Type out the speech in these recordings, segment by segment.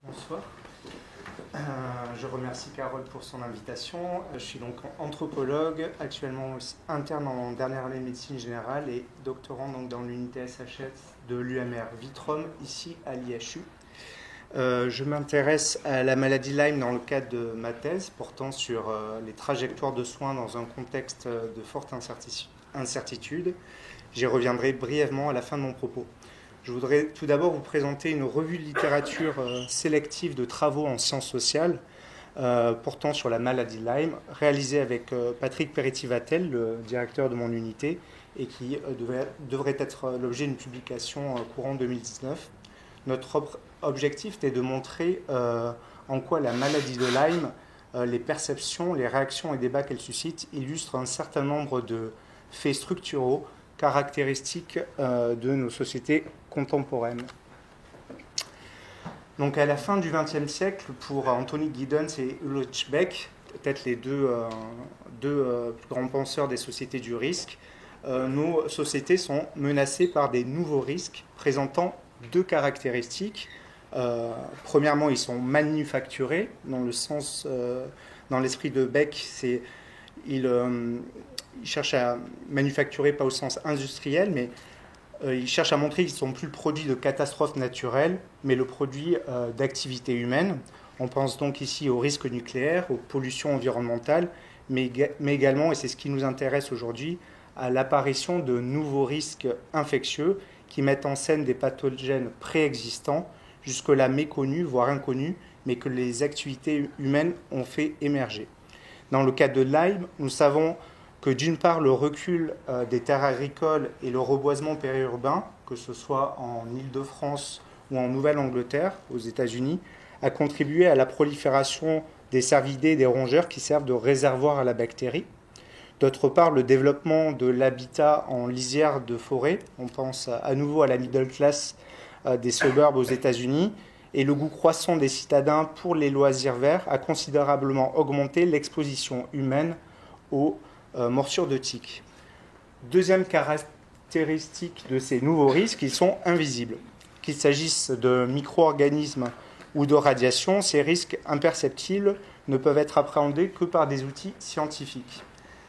Bonsoir. Je remercie Carole pour son invitation. Je suis donc anthropologue, actuellement interne en dernière année de médecine générale et doctorant donc dans l'unité SHS de l'UMR Vitrum, ici à l'IHU. Je m'intéresse à la maladie Lyme dans le cadre de ma thèse portant sur les trajectoires de soins dans un contexte de forte incertitude. J'y reviendrai brièvement à la fin de mon propos. Je voudrais tout d'abord vous présenter une revue de littérature sélective de travaux en sciences sociales portant sur la maladie Lyme, réalisée avec Patrick Peretti-Vatel, le directeur de mon unité, et qui devrait être l'objet d'une publication courant 2019. Notre objectif était de montrer en quoi la maladie de Lyme, les perceptions, les réactions et débats qu'elle suscite illustrent un certain nombre de faits structuraux caractéristiques de nos sociétés contemporaines. Donc à la fin du XXe siècle, pour Anthony Giddens et Ulrich Beck, peut-être les deux plus grands penseurs des sociétés du risque, nos sociétés sont menacées par des nouveaux risques présentant deux caractéristiques. Premièrement, ils sont manufacturés, dans le sens, dans l'esprit de Beck, il cherche à manufacturer, pas au sens industriel, mais il cherche à montrer qu'ils ne sont plus le produit de catastrophes naturelles, mais le produit d'activités humaines. On pense donc ici aux risques nucléaires, aux pollutions environnementales, mais également, et c'est ce qui nous intéresse aujourd'hui, à l'apparition de nouveaux risques infectieux qui mettent en scène des pathogènes préexistants, jusque-là méconnus, voire inconnus, mais que les activités humaines ont fait émerger. Dans le cas de Lyme, nous savons que d'une part, le recul des terres agricoles et le reboisement périurbain, que ce soit en Île-de-France ou en Nouvelle-Angleterre, aux États-Unis, a contribué à la prolifération des cervidés et des rongeurs qui servent de réservoir à la bactérie. D'autre part, le développement de l'habitat en lisière de forêt, on pense à nouveau à la middle class des suburbs aux États-Unis, et le goût croissant des citadins pour les loisirs verts a considérablement augmenté l'exposition humaine aux morsures de tiques. Deuxième caractéristique de ces nouveaux risques, ils sont invisibles. Qu'il s'agisse de micro-organismes ou de radiation, ces risques imperceptibles ne peuvent être appréhendés que par des outils scientifiques.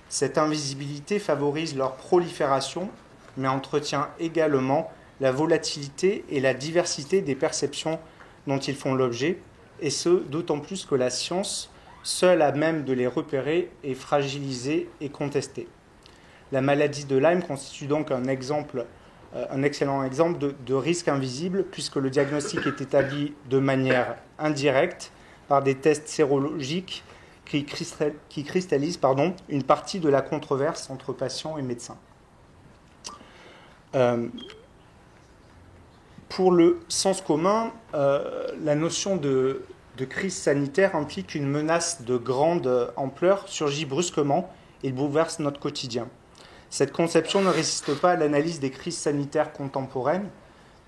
Cette invisibilité favorise leur prolifération, mais entretient également la volatilité et la diversité des perceptions dont ils font l'objet, et ce, d'autant plus que la science, seule à même de les repérer, est fragilisée et contestée. La maladie de Lyme constitue donc un excellent exemple de risque invisible, puisque le diagnostic est établi de manière indirecte par des tests sérologiques qui cristallisent une partie de la controverse entre patients et médecins. Pour le sens commun, la notion de crise sanitaire implique une menace de grande ampleur surgit brusquement et bouleverse notre quotidien. Cette conception ne résiste pas à l'analyse des crises sanitaires contemporaines.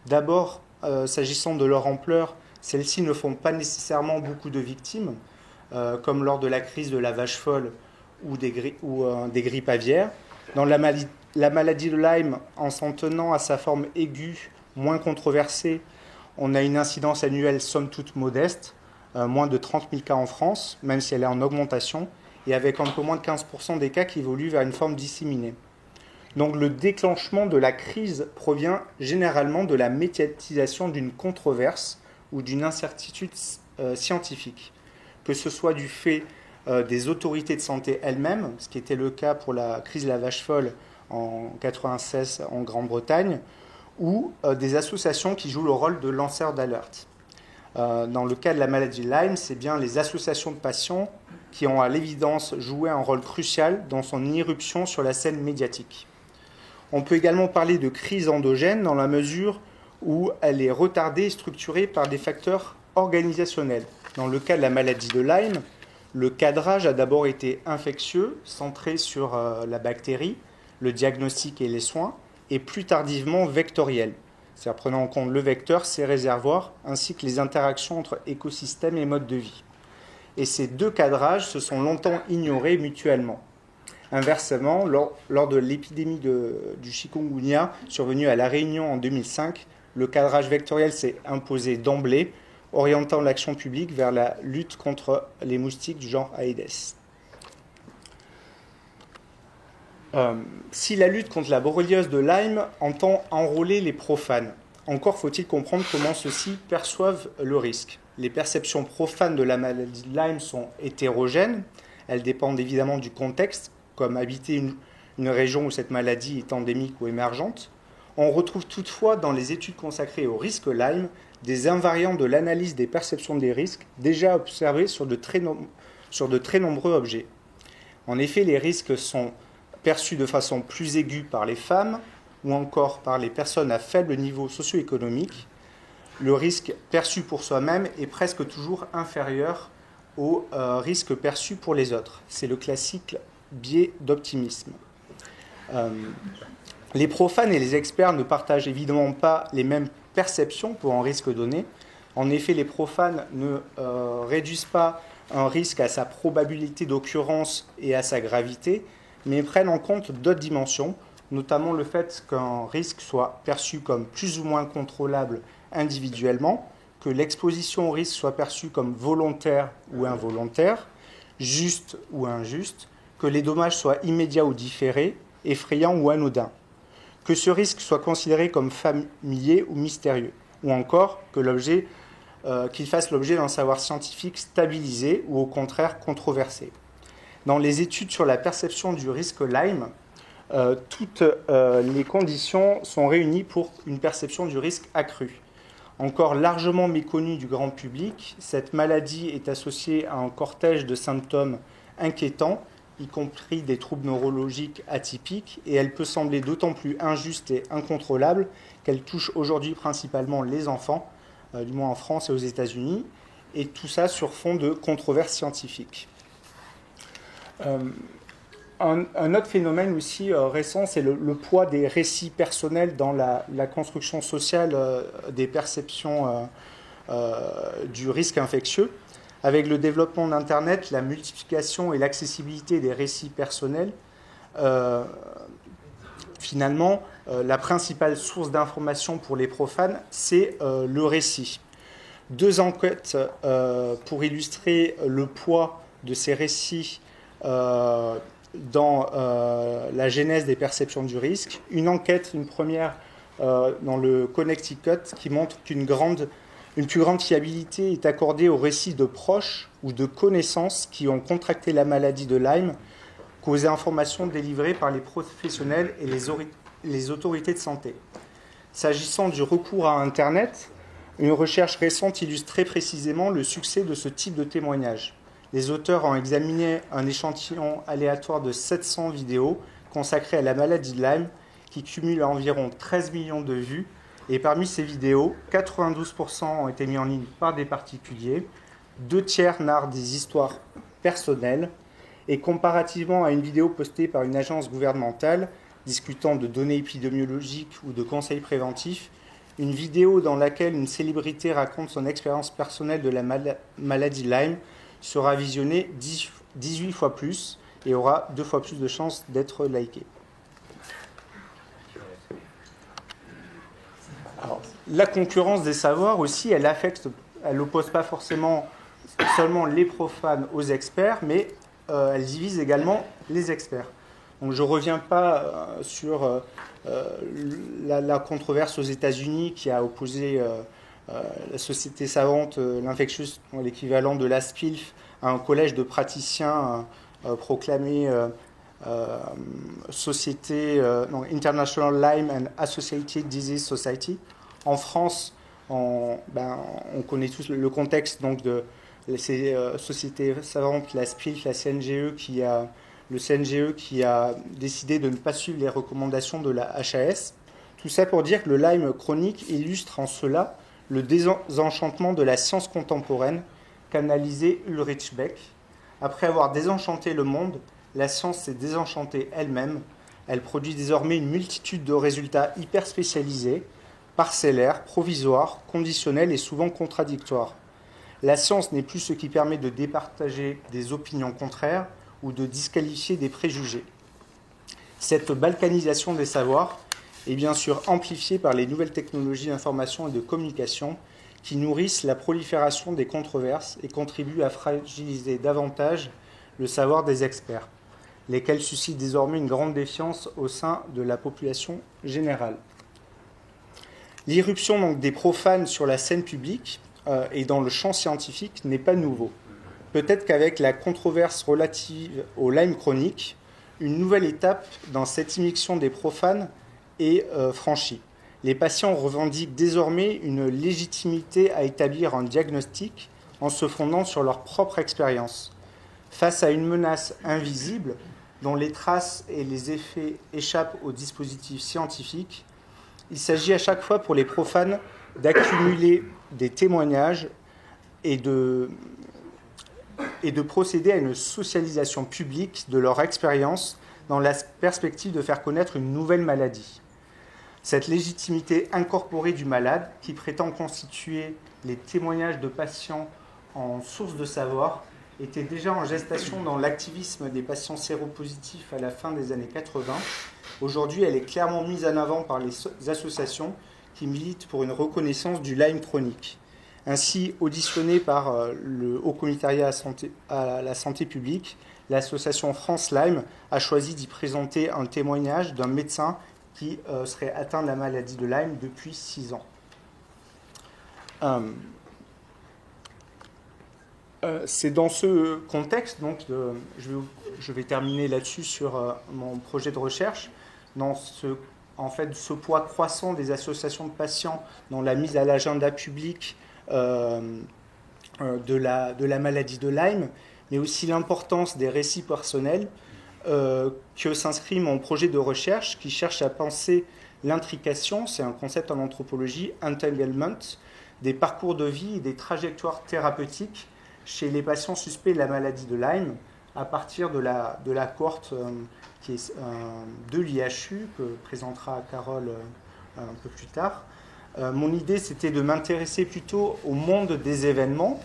D'abord, s'agissant de leur ampleur, celles-ci ne font pas nécessairement beaucoup de victimes, comme lors de la crise de la vache folle ou des grippes aviaires. Dans la maladie de Lyme, en s'en tenant à sa forme aiguë, moins controversée, on a une incidence annuelle somme toute modeste, moins de 30 000 cas en France, même si elle est en augmentation, et avec un peu moins de 15% des cas qui évoluent vers une forme disséminée. Donc le déclenchement de la crise provient généralement de la médiatisation d'une controverse ou d'une incertitude scientifique, que ce soit du fait des autorités de santé elles-mêmes, ce qui était le cas pour la crise de la vache folle en 1996 en Grande-Bretagne, ou des associations qui jouent le rôle de lanceurs d'alerte. Dans le cas de la maladie Lyme, c'est bien les associations de patients qui ont à l'évidence joué un rôle crucial dans son irruption sur la scène médiatique. On peut également parler de crise endogène dans la mesure où elle est retardée et structurée par des facteurs organisationnels. Dans le cas de la maladie de Lyme, le cadrage a d'abord été infectieux, centré sur la bactérie, le diagnostic et les soins, et plus tardivement vectoriel, c'est-à-dire prenant en compte le vecteur, ses réservoirs, ainsi que les interactions entre écosystèmes et modes de vie. Et ces deux cadrages se sont longtemps ignorés mutuellement. Inversement, lors de l'épidémie du chikungunya survenue à La Réunion en 2005, le cadrage vectoriel s'est imposé d'emblée, orientant l'action publique vers la lutte contre les moustiques du genre Aedes. Si la lutte contre la borréliose de Lyme entend enrôler les profanes, encore faut-il comprendre comment ceux-ci perçoivent le risque. Les perceptions profanes de la maladie de Lyme sont hétérogènes. Elles dépendent évidemment du contexte, comme habiter une région où cette maladie est endémique ou émergente. On retrouve toutefois dans les études consacrées au risque Lyme des invariants de l'analyse des perceptions des risques déjà observés sur de très nombreux objets. En effet, les risques sont perçus de façon plus aiguë par les femmes ou encore par les personnes à faible niveau socio-économique. Le risque perçu pour soi-même est presque toujours inférieur au risque perçu pour les autres. C'est le classique biais d'optimisme. Les profanes et les experts ne partagent évidemment pas les mêmes perceptions pour un risque donné. En effet, les profanes ne réduisent pas un risque à sa probabilité d'occurrence et à sa gravité, mais prennent en compte d'autres dimensions, notamment le fait qu'un risque soit perçu comme plus ou moins contrôlable individuellement, que l'exposition au risque soit perçue comme volontaire ou involontaire, juste ou injuste, que les dommages soient immédiats ou différés, effrayants ou anodins, que ce risque soit considéré comme familier ou mystérieux, ou encore que qu'il fasse l'objet d'un savoir scientifique stabilisé ou au contraire controversé. Dans les études sur la perception du risque Lyme, toutes les conditions sont réunies pour une perception du risque accrue. Encore largement méconnue du grand public, cette maladie est associée à un cortège de symptômes inquiétants, y compris des troubles neurologiques atypiques, et elle peut sembler d'autant plus injuste et incontrôlable qu'elle touche aujourd'hui principalement les enfants, du moins en France et aux États-Unis, et tout ça sur fond de controverses scientifiques. Un autre phénomène aussi récent, c'est le poids des récits personnels dans la construction sociale des perceptions du risque infectieux. Avec le développement d'Internet, la multiplication et l'accessibilité des récits personnels, finalement, la principale source d'information pour les profanes, c'est le récit. 2 enquêtes pour illustrer le poids de ces récits dans la genèse des perceptions du risque. Une première dans le Connecticut, qui montre qu'une plus grande fiabilité est accordée aux récits de proches ou de connaissances qui ont contracté la maladie de Lyme qu'aux informations délivrées par les professionnels et les autorités de santé. S'agissant du recours à Internet, une recherche récente illustre très précisément le succès de ce type de témoignage. Les auteurs ont examiné un échantillon aléatoire de 700 vidéos consacrées à la maladie de Lyme qui cumule environ 13 millions de vues. Et parmi ces vidéos, 92% ont été mis en ligne par des particuliers, 2/3 narrent des histoires personnelles, et comparativement à une vidéo postée par une agence gouvernementale discutant de données épidémiologiques ou de conseils préventifs, une vidéo dans laquelle une célébrité raconte son expérience personnelle de la maladie Lyme sera visionnée 18 fois plus et aura 2 fois plus de chances d'être likée. Alors, la concurrence des savoirs aussi, elle oppose pas forcément seulement les profanes aux experts, mais elle divise également les experts. Donc je ne reviens pas sur la controverse aux États-Unis qui a opposé la société savante, l'infectious, l'équivalent de la SPILF, à un collège de praticiens proclamé International Lyme and Associated Disease Society. En France, on connaît tous le contexte donc, de ces sociétés savantes, la SPILF, le CNGE qui a décidé de ne pas suivre les recommandations de la HAS. Tout ça pour dire que le Lyme chronique illustre en cela le désenchantement de la science contemporaine qu'analysait Ulrich Beck. Après avoir désenchanté le monde, la science s'est désenchantée elle-même. Elle produit désormais une multitude de résultats hyper spécialisés, parcellaires, provisoires, conditionnels et souvent contradictoires. La science n'est plus ce qui permet de départager des opinions contraires ou de disqualifier des préjugés. Cette balkanisation des savoirs est bien sûr amplifiée par les nouvelles technologies d'information et de communication qui nourrissent la prolifération des controverses et contribuent à fragiliser davantage le savoir des experts, lesquels suscitent désormais une grande défiance au sein de la population générale. L'irruption donc des profanes sur la scène publique et dans le champ scientifique n'est pas nouveau. Peut-être qu'avec la controverse relative au Lyme chronique, une nouvelle étape dans cette immixtion des profanes est franchie. Les patients revendiquent désormais une légitimité à établir un diagnostic en se fondant sur leur propre expérience. Face à une menace invisible, dont les traces et les effets échappent aux dispositifs scientifiques, il s'agit à chaque fois pour les profanes d'accumuler des témoignages et de procéder à une socialisation publique de leur expérience dans la perspective de faire connaître une nouvelle maladie. Cette légitimité incorporée du malade, qui prétend constituer les témoignages de patients en source de savoir, était déjà en gestation dans l'activisme des patients séropositifs à la fin des années 80. Aujourd'hui, elle est clairement mise en avant par les associations qui militent pour une reconnaissance du Lyme chronique. Ainsi, auditionné par le Haut Commissariat à la santé publique, l'association France Lyme a choisi d'y présenter un témoignage d'un médecin qui serait atteint de la maladie de Lyme depuis 6 ans. C'est dans ce contexte, donc, je vais terminer là-dessus sur mon projet de recherche, dans ce poids croissant des associations de patients dans la mise à l'agenda public de la maladie de Lyme, mais aussi l'importance des récits personnels, que s'inscrit mon projet de recherche qui cherche à penser l'intrication, c'est un concept en anthropologie, entanglement, des parcours de vie et des trajectoires thérapeutiques chez les patients suspects de la maladie de Lyme à partir de la cohorte qui est de l'IHU, que présentera Carole un peu plus tard. Mon idée, c'était de m'intéresser plutôt au monde des événements,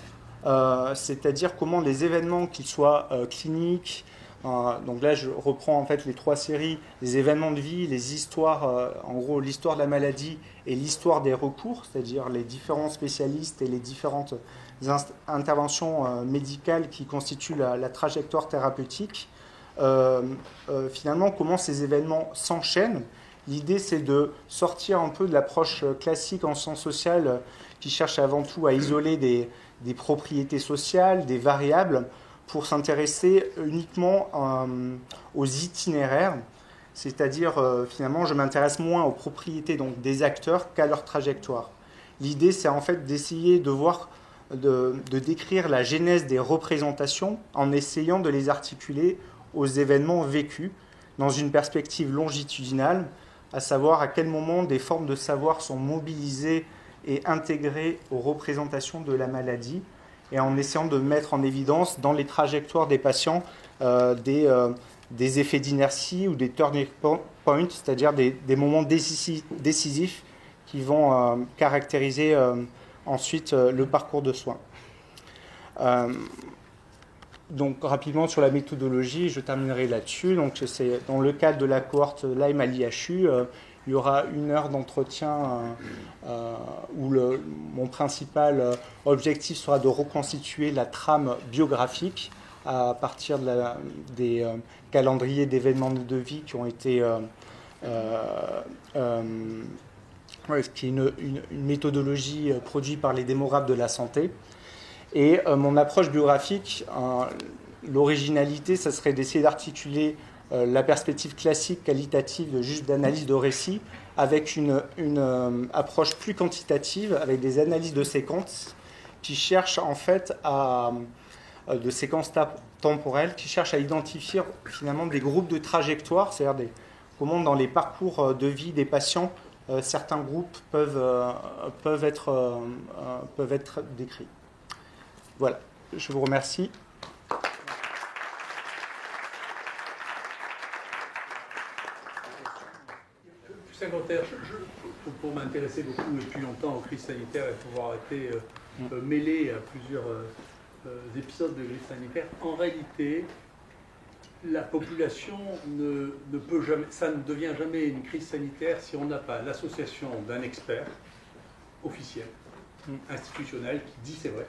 c'est-à-dire comment les événements, qu'ils soient cliniques, donc là je reprends en fait les 3 séries, les événements de vie, les histoires, en gros l'histoire de la maladie et l'histoire des recours, c'est-à-dire les différents spécialistes et les différentes interventions médicales qui constituent la trajectoire thérapeutique. Finalement, comment ces événements s'enchaînent. L'idée, c'est de sortir un peu de l'approche classique en sciences sociales qui cherche avant tout à isoler des propriétés sociales, des variables, pour s'intéresser uniquement aux itinéraires, c'est-à-dire finalement je m'intéresse moins aux propriétés donc, des acteurs qu'à leur trajectoire. L'idée c'est en fait d'essayer de décrire la genèse des représentations en essayant de les articuler aux événements vécus dans une perspective longitudinale, à savoir à quel moment des formes de savoir sont mobilisées et intégrées aux représentations de la maladie, et en essayant de mettre en évidence dans les trajectoires des patients des effets d'inertie ou des turning points, c'est-à-dire des moments décisifs qui vont caractériser ensuite le parcours de soins. Donc rapidement sur la méthodologie, je terminerai là-dessus. Donc c'est dans le cadre de la cohorte Lyme à l'IHU, il y aura 1 heure d'entretien où mon principal objectif sera de reconstituer la trame biographique à partir des calendriers d'événements de vie qui ont été ce qui est une méthodologie produite par les démographes de la santé. Et mon approche biographique, l'originalité, ça serait d'essayer d'articuler la perspective classique qualitative juste d'analyse de récit avec une approche plus quantitative, avec des analyses de séquences qui cherchent en fait de séquences temporelles, qui cherchent à identifier finalement des groupes de trajectoires, c'est-à-dire comment dans les parcours de vie des patients, certains groupes peuvent être décrits. Voilà, je vous remercie. Saint-Quentin, pour m'intéresser beaucoup depuis longtemps aux crises sanitaires et pour avoir été mêlé à plusieurs épisodes de crise sanitaire, en réalité, la population ne peut jamais, ça ne devient jamais une crise sanitaire si on n'a pas l'association d'un expert officiel institutionnel qui dit c'est vrai.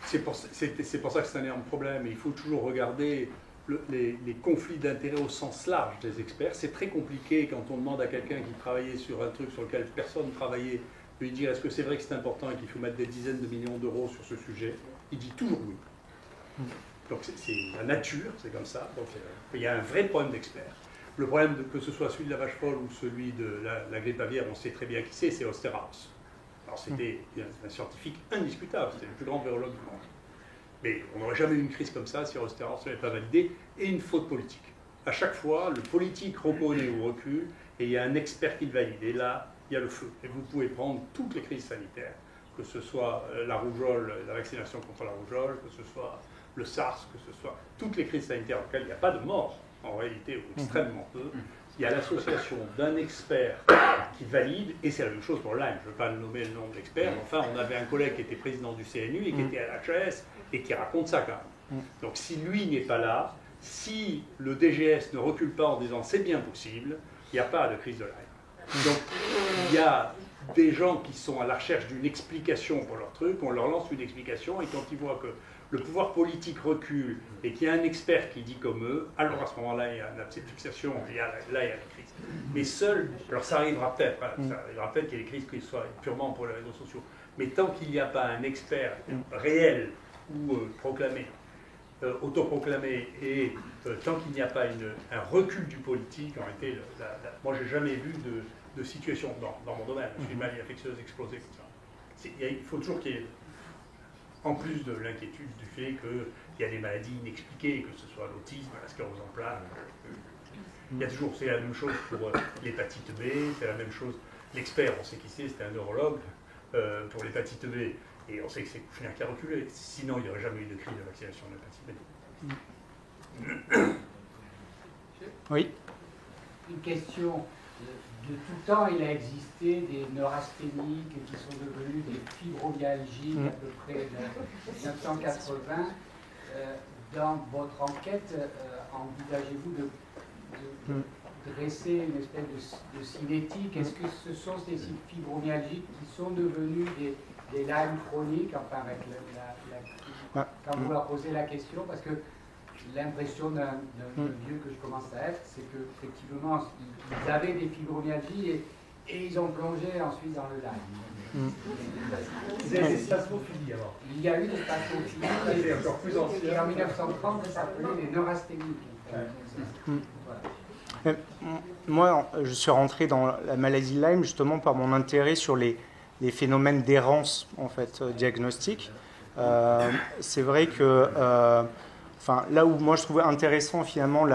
C'est pour ça que c'est un énorme problème. Et il faut toujours regarder les conflits d'intérêts au sens large des experts. C'est très compliqué quand on demande à quelqu'un qui travaillait sur un truc sur lequel personne ne travaillait, de lui dire est-ce que c'est vrai que c'est important et qu'il faut mettre des dizaines de millions d'euros sur ce sujet. Il dit toujours oui. Donc c'est la nature, c'est comme ça. Donc il y a un vrai problème d'experts. Le problème, que ce soit celui de la vache folle ou celui de la grippe aviaire, on sait très bien qui c'est Osterhaus. Alors c'était un scientifique indiscutable, c'était le plus grand virologue du monde. Mais on n'aurait jamais eu une crise comme ça si Osterhaus n'avait pas validé, et une faute politique. À chaque fois, le politique reconnaît ou recule, et il y a un expert qui le valide. Et là, il y a le feu. Et vous pouvez prendre toutes les crises sanitaires, que ce soit la rougeole, la vaccination contre la rougeole, que ce soit le SARS, que ce soit toutes les crises sanitaires auxquelles il n'y a pas de mort, en réalité, ou extrêmement peu. Il y a l'association d'un expert qui valide, et c'est la même chose pour Lyme. Je ne veux pas nommer le nom de l'expert, mais enfin, on avait un collègue qui était président du CNU et qui était à l'HES, et qui raconte ça quand même. Donc si lui n'est pas là, si le DGS ne recule pas en disant c'est bien possible, il n'y a pas de crise de Lyme. Donc il y a des gens qui sont à la recherche d'une explication pour leur truc, on leur lance une explication, et quand ils voient que le pouvoir politique recule et qu'il y a un expert qui dit comme eux, alors à ce moment-là, il y a une fixation, là, il y a la crise. Mais seul, alors ça arrivera peut-être, voilà, ça arrivera peut-être qu'il y ait des crises qui soient purement pour les réseaux sociaux, mais tant qu'il n'y a pas un expert réel ou proclamé, autoproclamé, et tant qu'il n'y a pas un recul du politique, en réalité, moi j'ai jamais vu de situation dans mon domaine, je suis une maladie infectieuse explosée comme ça. Il faut toujours qu'il y ait, en plus de l'inquiétude du fait qu'il y a des maladies inexpliquées, que ce soit l'autisme, la sclérose en plaques, il y a toujours, c'est la même chose pour l'hépatite B, c'est la même chose, l'expert, on sait qui c'est, c'était un neurologue, pour l'hépatite B, et on sait que c'est Kouchner qui a reculé, sinon il n'y aurait jamais eu de crise de vaccination de l'hépatite B. Oui. Une question. De tout temps, il a existé des neurasthéniques qui sont devenus des fibromyalgiques à peu près de 1980. Dans votre enquête, envisagez-vous de dresser une espèce de cinétique? Est-ce que ce sont ces fibromyalgiques qui sont devenus des Lyme chroniques, enfin avec quand vous leur posez la question, parce que l'impression d'un vieux que je commence à être, c'est qu'effectivement, ils avaient des fibromyalgies et ils ont plongé ensuite dans le Lyme. Vous avez des spasmophilie alors? Il y a eu des spasmophilie, c'est encore plus ancien. Et en 1930, ça s'appelait les neurasthéniques. Voilà. Moi, je suis rentré dans la maladie Lyme justement par mon intérêt sur les phénomènes d'errance en fait, diagnostique. C'est vrai que là où moi je trouvais intéressant finalement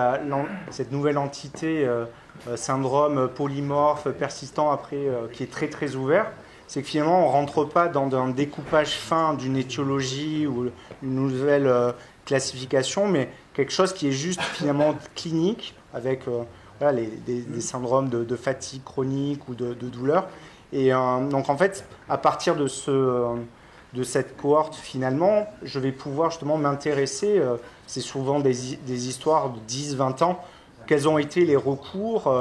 cette nouvelle entité syndrome polymorphe persistant après qui est très très ouvert, c'est que finalement on ne rentre pas dans un découpage fin d'une étiologie ou une nouvelle classification, mais quelque chose qui est juste finalement clinique avec des syndromes de fatigue chronique ou de douleur. Et donc en fait, à partir de cette cohorte, finalement, je vais pouvoir justement m'intéresser, c'est souvent des histoires de 10-20 ans, quels ont été les recours,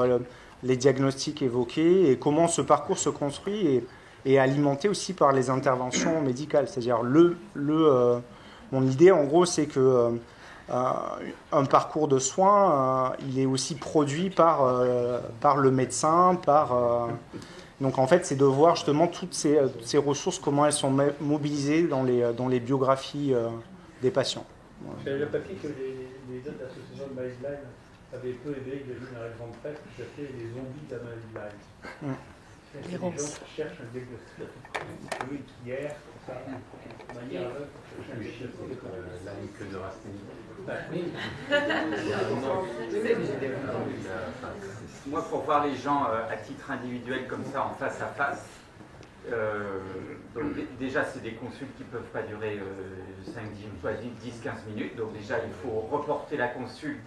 les diagnostics évoqués, et comment ce parcours se construit, et alimenté aussi par les interventions médicales. C'est-à-dire, mon idée, en gros, c'est que un parcours de soins, il est aussi produit par le médecin, donc en fait, c'est de voir justement toutes ces ressources, comment elles sont mobilisées dans les biographies des patients. J'avais le papier que les autres associations de maladie Lyme avaient peu aidé, il y a eu une revue de presse qui s'appelait les zombies de la maladie Lyme. C'est des gens qui cherchent un diagnostic. Oui, hier, comme ça, de manière aveugle, pour chercher un diagnostic. La que de rasthénie. Moi, pour voir les gens à titre individuel comme ça, en face à face, donc déjà, c'est des consultes qui ne peuvent pas durer 10-15 minutes. Donc déjà, il faut reporter la consulte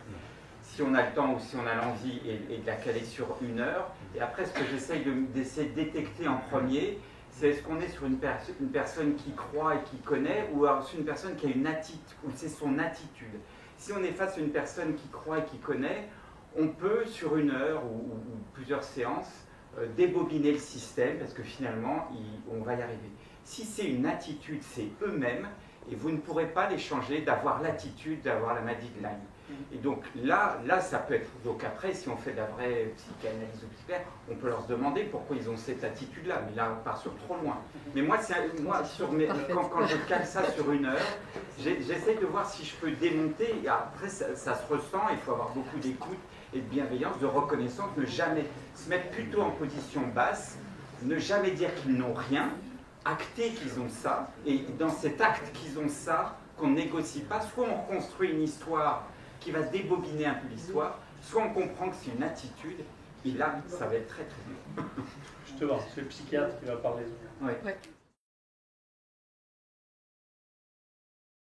si on a le temps ou si on a l'envie et de la caler sur 1 heure. Et après, ce que j'essaye d'essayer de détecter en premier, c'est est-ce qu'on est sur une personne qui croit et qui connaît, ou alors sur une personne qui a une attitude, ou c'est son attitude. Si on est face à une personne qui croit et qui connaît, on peut, sur 1 heure ou plusieurs séances, débobiner le système, parce que finalement, on va y arriver. Si c'est une attitude, c'est eux-mêmes, et vous ne pourrez pas les changer d'avoir l'attitude d'avoir la maladie de Lyme. Et donc là, ça peut être... Donc après, si on fait de la vraie psychanalyse ou psychiatre, on peut leur se demander pourquoi ils ont cette attitude-là, mais là, on part sur trop loin. Mais moi, quand je cale ça sur 1 heure, j'essaie de voir si je peux démonter, et après, ça se ressent, il faut avoir beaucoup d'écoute et de bienveillance, de reconnaissance, ne jamais se mettre plutôt en position basse, ne jamais dire qu'ils n'ont rien, acter qu'ils ont ça, et dans cet acte qu'ils ont ça, qu'on ne négocie pas, soit on reconstruit une histoire qui va débobiner un peu l'histoire, soit on comprend que c'est une attitude, et là, ça va être très très dur. Justement, c'est le psychiatre qui va parler. Ouais.